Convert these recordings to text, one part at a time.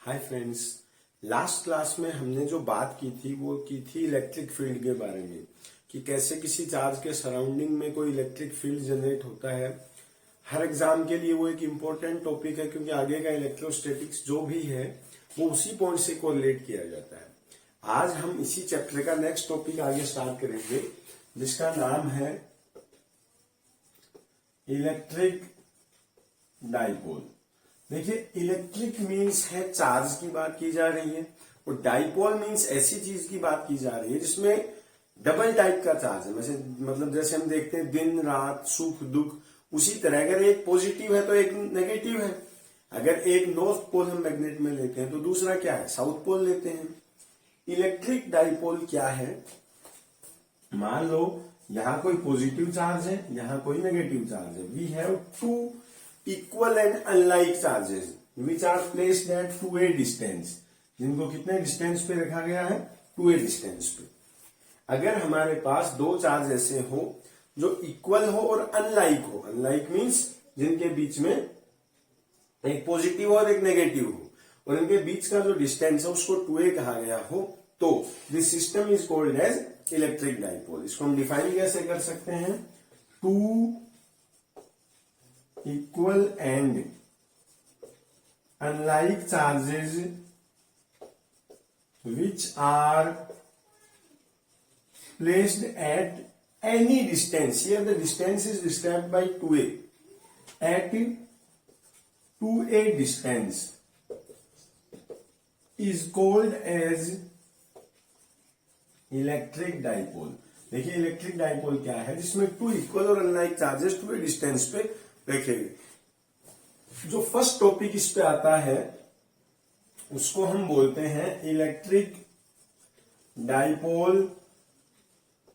Hi friends. Last class में हमने जो बात की थी वो की थी इलेक्ट्रिक फील्ड के बारे में कि कैसे किसी चार्ज के सराउंडिंग में कोई इलेक्ट्रिक फील्ड जनरेट होता है। हर एग्जाम के लिए वो एक इम्पोर्टेंट टॉपिक है क्योंकि आगे का इलेक्ट्रोस्टैटिक्स जो भी है वो उसी पॉइंट से कोरिलेट किया जाता है। आज हम इसी चैप्टर का नेक्स्ट टॉपिक आगे स्टार्ट करेंगे जिसका नाम है इलेक्ट्रिक डाइपोल। देखिए, इलेक्ट्रिक मीन्स है चार्ज की बात की जा रही है और डाइपोल मीन्स ऐसी चीज की बात की जा रही है जिसमें डबल टाइप का चार्ज है। मतलब जैसे हम देखते हैं दिन रात सुख दुख, उसी तरह अगर एक पॉजिटिव है तो एक नेगेटिव है। अगर एक नॉर्थ पोल हम मैग्नेट में लेते हैं तो दूसरा क्या है, साउथ पोल लेते हैं। इलेक्ट्रिक डाइपोल क्या है, मान लो यहां कोई पॉजिटिव चार्ज है, यहां कोई नेगेटिव चार्ज है। We have two equal and unlike charges which are placed at 2a distance, जिनको कितने डिस्टेंस पे रखा गया है, 2a डिस्टेंस पे। अगर हमारे पास दो चार्ज ऐसे हो जो इक्वल हो और अनलाइक हो, अनलाइक मीन्स जिनके बीच में एक पॉजिटिव और एक नेगेटिव हो और इनके बीच का जो डिस्टेंस है उसको 2a कहा गया हो, तो this system is called as electric dipole. इसको हम डिफाइन कैसे कर सकते हैं, two equal and unlike charges which are placed at any distance. Here the distance is described by 2a. At 2a distance is called as electric dipole. देखिए, electric dipole क्या है, जिसमें टू इक्वल और unlike charges 2a distance पे देखेंगे। जो first topic इस पे आता है उसको हम बोलते हैं इलेक्ट्रिक डाइपोल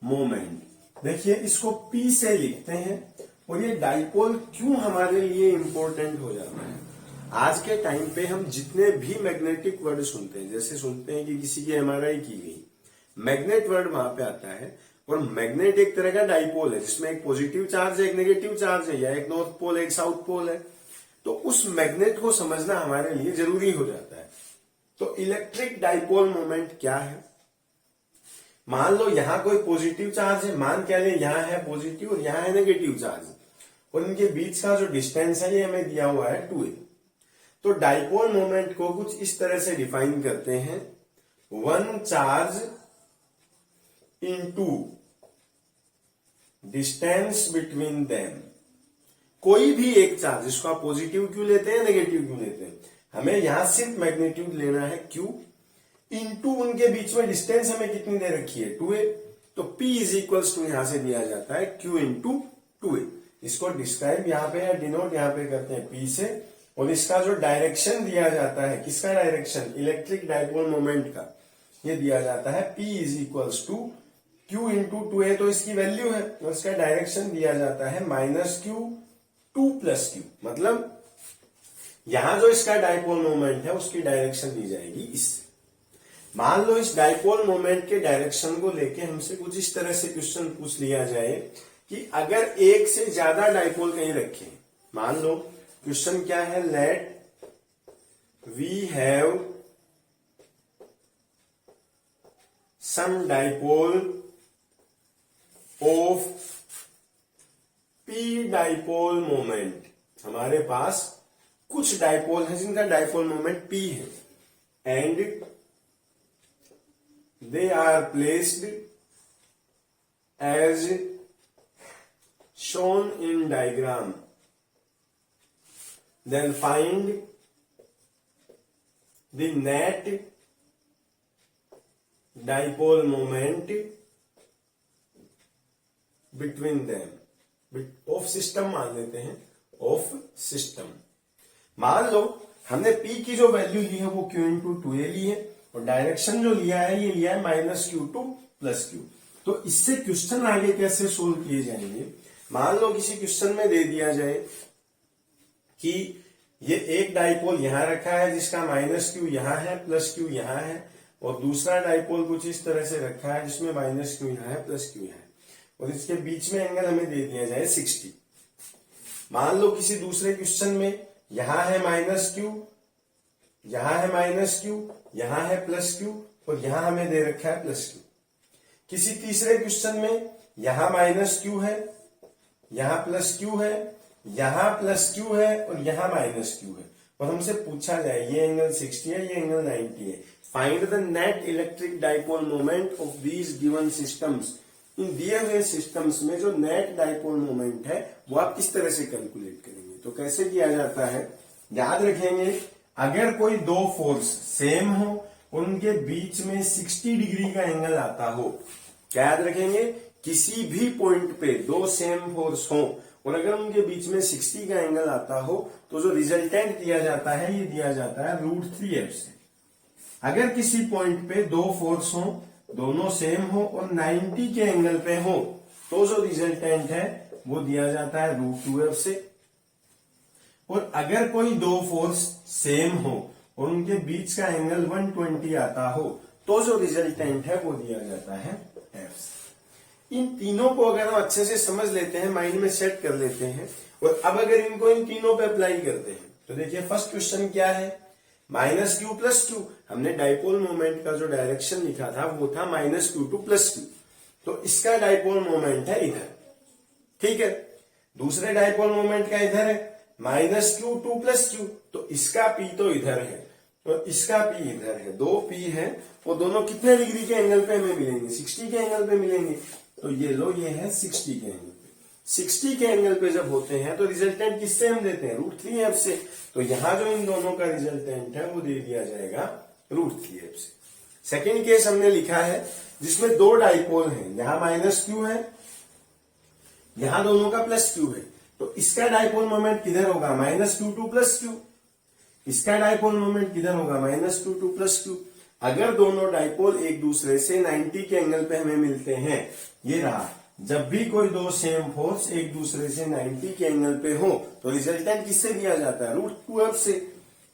मोमेंट। देखिए, इसको P से लिखते हैं और ये डाइपोल क्यों हमारे लिए इंपॉर्टेंट हो जाता है। आज के टाइम पे हम जितने भी मैग्नेटिक वर्ड सुनते हैं, जैसे सुनते हैं कि किसी की MRI की गई, मैग्नेट वर्ड वहां पे आता है। और मैग्नेट एक तरह का डाइपोल है जिसमें एक पॉजिटिव चार्ज है, एक नेगेटिव चार्ज है, या एक नॉर्थ पोल एक साउथ पोल है। तो उस मैग्नेट को समझना हमारे लिए जरूरी हो जाता है। तो इलेक्ट्रिक डाइपोल मोमेंट क्या है, मान लो यहां कोई पॉजिटिव चार्ज है, मान क्या ले यहां है पॉजिटिव और यहां है नेगेटिव चार्ज, और इनके बीच का जो डिस्टेंस है ये हमें दिया हुआ है 2a। तो डाइपोल मोमेंट को कुछ इस तरह से डिफाइन करते हैं, one charge into distance between them. कोई भी एक चार्ज, इसको आप पॉजिटिव क्यों लेते हैं, नेगेटिव क्यों लेते हैं, हमें यहां सिर्फ मैग्नीट्यूड लेना है Q, इनटू उनके बीच में डिस्टेंस हमें कितनी दे रखी है, 2a। तो P इज इक्वल्स टू यहां से दिया जाता है Q इंटू 2a। इसको डिस्क्राइब यहां पे या डिनोट यहां पे करते हैं P से, और इसका जो डायरेक्शन दिया जाता है, किसका डायरेक्शन, इलेक्ट्रिक डाइपोल मोमेंट का, ये दिया जाता है P is equals to Q into 2a। तो इसकी वैल्यू है और इसका डायरेक्शन दिया जाता है -Q 2 + Q। मतलब यहां जो इसका डाइपोल मोमेंट है उसकी डायरेक्शन दी जाएगी इससे। मान लो इस डाइपोल मोमेंट के डायरेक्शन को लेके हमसे कुछ इस तरह से क्वेश्चन पूछ लिया जाए कि अगर एक से ज्यादा डाइपोल कहीं रखे, मान लो क्वेश्चन क्या है, let we have some dipole of P dipole moment. हमारे पास कुछ डाइपोल है जिनका डाइपोल मोमेंट P है, and they are placed as shown in diagram. Then find the net dipole moment between them. Of system मान लेते हैं, of system. मान लो हमने P की जो वैल्यू ली है वो Q इंटू 2a ली है और डायरेक्शन जो लिया है ये लिया है -Q2 + Q। तो इससे क्वेश्चन आगे कैसे सोल्व किए जाएंगे, मान लो किसी क्वेश्चन में दे दिया जाए कि ये एक डाइपोल यहां रखा है जिसका -Q यहां है +Q यहां है, और दूसरा डाइपोल कुछ इस तरह से रखा है जिसमें -Q यहां है +Q यहां है, और इसके बीच में एंगल हमें दे दिया जाए 60। मान लो किसी दूसरे क्वेश्चन में यहां है -Q, यहां है माइनस क्यू, यहां है प्लस क्यू और यहां हमें दे रखा है प्लस क्यू। किसी तीसरे क्वेश्चन में यहां माइनस क्यू है, यहां प्लस क्यू है, यहां प्लस क्यू है और यहां माइनस क्यू है और हमसे पूछा जाए ये एंगल 60 है, ये एंगल 90 है। Find the net electric dipole moment of these given systems. इन दिए हुए सिस्टम्स में जो नेट डाइपोल मोमेंट है वो आप किस तरह से कैलकुलेट करेंगे। तो कैसे किया जाता है, याद रखेंगे अगर कोई दो फोर्स सेम हो और उनके बीच में 60 डिग्री का एंगल आता हो, क्या याद रखेंगे, किसी भी पॉइंट पे दो सेम फोर्स हो और अगर उनके बीच में 60 का एंगल आता हो तो जो रिजल्टेंट दिया जाता है ये दिया जाता है √3f से। अगर किसी पॉइंट पे दो फोर्स हो, दोनों सेम हो और 90 के एंगल पे हो तो जो रिजल्टेंट है वो दिया जाता है √2f से। और अगर कोई दो फोर्स सेम हो और उनके बीच का एंगल 120 आता हो तो जो रिजल्टेंट है वो दिया जाता है f से। इन तीनों को अगर हम अच्छे से समझ लेते हैं, माइंड में सेट कर लेते हैं और अब अगर इनको इन तीनों पे अप्लाई करते हैं तो देखिए फर्स्ट क्वेश्चन क्या है, माइनस क्यू प्लस क्यू। हमने डाइपोल मोमेंट का जो डायरेक्शन लिखा था वो था minus Q two plus Q, तो इसका डाइपोल मोमेंट है इधर, ठीक है। दूसरे डाइपोल मोमेंट का इधर है minus Q two plus Q, तो इसका पी तो इधर है और इसका पी इधर है, दो पी है वो दोनों कितने डिग्री के एंगल पे हमें मिलेंगे, 60 के एंगल पे मिलेंगे। तो ये लो ये है 60 के एंगल पे। 60 के एंगल पे जब होते हैं तो रिजल्टेंट किससे हम देते हैं, √3f से। तो यहां जो इन दोनों का रिजल्टेंट है वो दे दिया जाएगा √3f से। सेकेंड केस हमने लिखा है जिसमें दो डाइपोल हैं, यहां माइनस क्यू है, यहां दोनों का प्लस क्यू है, तो इसका डाइपोल मोमेंट किधर होगा, minus Q two plus Q. इसका डाइपोल मोमेंट किधर होगा, minus Q two plus Q. अगर दोनों डाइपोल एक दूसरे से 90 के एंगल पे हमें मिलते हैं, ये रहा, जब भी कोई दो सेम फोर्स एक दूसरे से 90 के एंगल पे हो तो रिजल्टेंट किससे दिया जाता है, √2f से।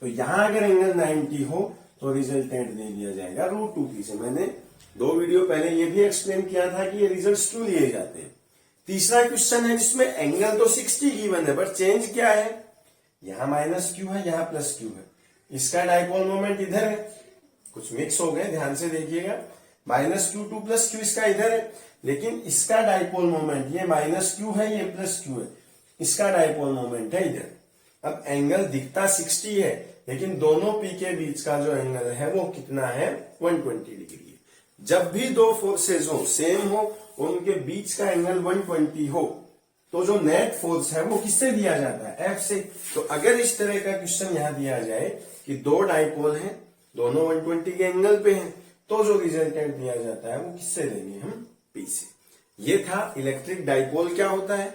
तो यहां अगर एंगल 90 हो तो रिजल्टेंट दे दिया जाएगा √2p से। मैंने दो वीडियो पहले ये भी एक्सप्लेन किया था कि ये रिजल्ट्स क्यों लिए जाते हैं। तीसरा क्वेश्चन है जिसमें एंगल तो 60 गिवन है बट चेंज क्या है, यहां माइनस क्यू है, यहां प्लस क्यू है। इसका डाइपोल मोमेंट इधर है, कुछ मिक्स हो गए, ध्यान से देखिएगा। Minus Q two plus Q इसका इधर है, लेकिन इसका डाइपोल मोमेंट ये माइनस क्यू है, ये प्लस क्यू है, इसका डाइपोल मोमेंट है इधर। अब एंगल दिखता 60 है लेकिन दोनों पी के बीच का जो एंगल है वो कितना है, 120 डिग्री है। जब भी दो फोर्सेज हो सेम हो और उनके बीच का एंगल 120 हो तो जो नेट फोर्स है वो किससे दिया जाता है, एफ से। तो अगर इस तरह का क्वेश्चन यहां दिया जाए कि दो डाइपोल हैं, दोनों 120 के एंगल पे हैं, तो जो रिजल्टेंट दिया जाता है वो किससे देंगे हम, पी से। ये था इलेक्ट्रिक डाइपोल क्या होता है,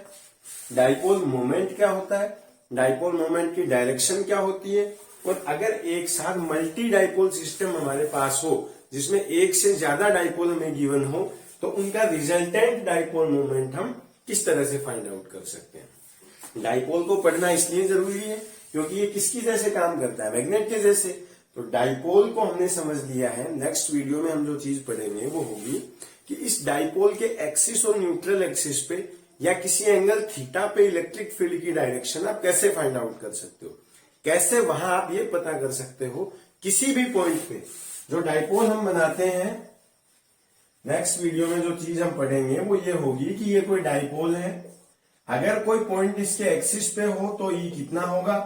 डाइपोल मोमेंट क्या होता है, डाइपोल मोमेंट की डायरेक्शन क्या होती है, और अगर एक साथ मल्टी डाइपोल सिस्टम हमारे पास हो जिसमें एक से ज्यादा डाइपोल हमें गिवन हो तो उनका रिजल्टेंट डाइपोल मोमेंट हम किस तरह से फाइंड आउट कर सकते हैं। डाइपोल को पढ़ना इसलिए जरूरी है क्योंकि ये किसकी जैसे काम करता है, मैग्नेट के जैसे। तो डाइपोल को हमने समझ लिया है। नेक्स्ट वीडियो में हम जो चीज पढ़ेंगे वो होगी कि इस डाइपोल के एक्सिस और न्यूट्रल एक्सिस पे या किसी एंगल थीटा पे इलेक्ट्रिक फील्ड की डायरेक्शन आप कैसे फाइंड आउट कर सकते हो, कैसे वहां आप ये पता कर सकते हो किसी भी पॉइंट पे जो डाइपोल हम बनाते हैं। नेक्स्ट वीडियो में जो चीज हम पढ़ेंगे वो ये होगी कि ये कोई डाइपोल है, अगर कोई पॉइंट इसके एक्सिस पे हो तो ई कितना होगा,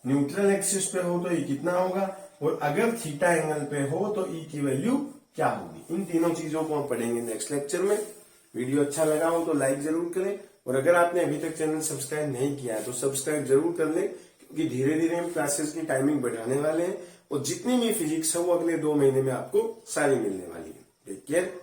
न्यूट्रल एक्सिस पे हो तो ई कितना होगा, और अगर थीटा एंगल पे हो तो ई की वैल्यू क्या होगी। इन तीनों चीजों को हम पढ़ेंगे नेक्स्ट लेक्चर में। वीडियो अच्छा लगा हो तो लाइक जरूर करें और अगर आपने अभी तक चैनल सब्सक्राइब नहीं किया है तो सब्सक्राइब जरूर कर लें क्योंकि धीरे धीरे हम क्लासेस की टाइमिंग बढ़ाने वाले हैं और जितनी भी फिजिक्स है वो अगले 2 महीने में आपको सारी मिलने वाली है। Take care.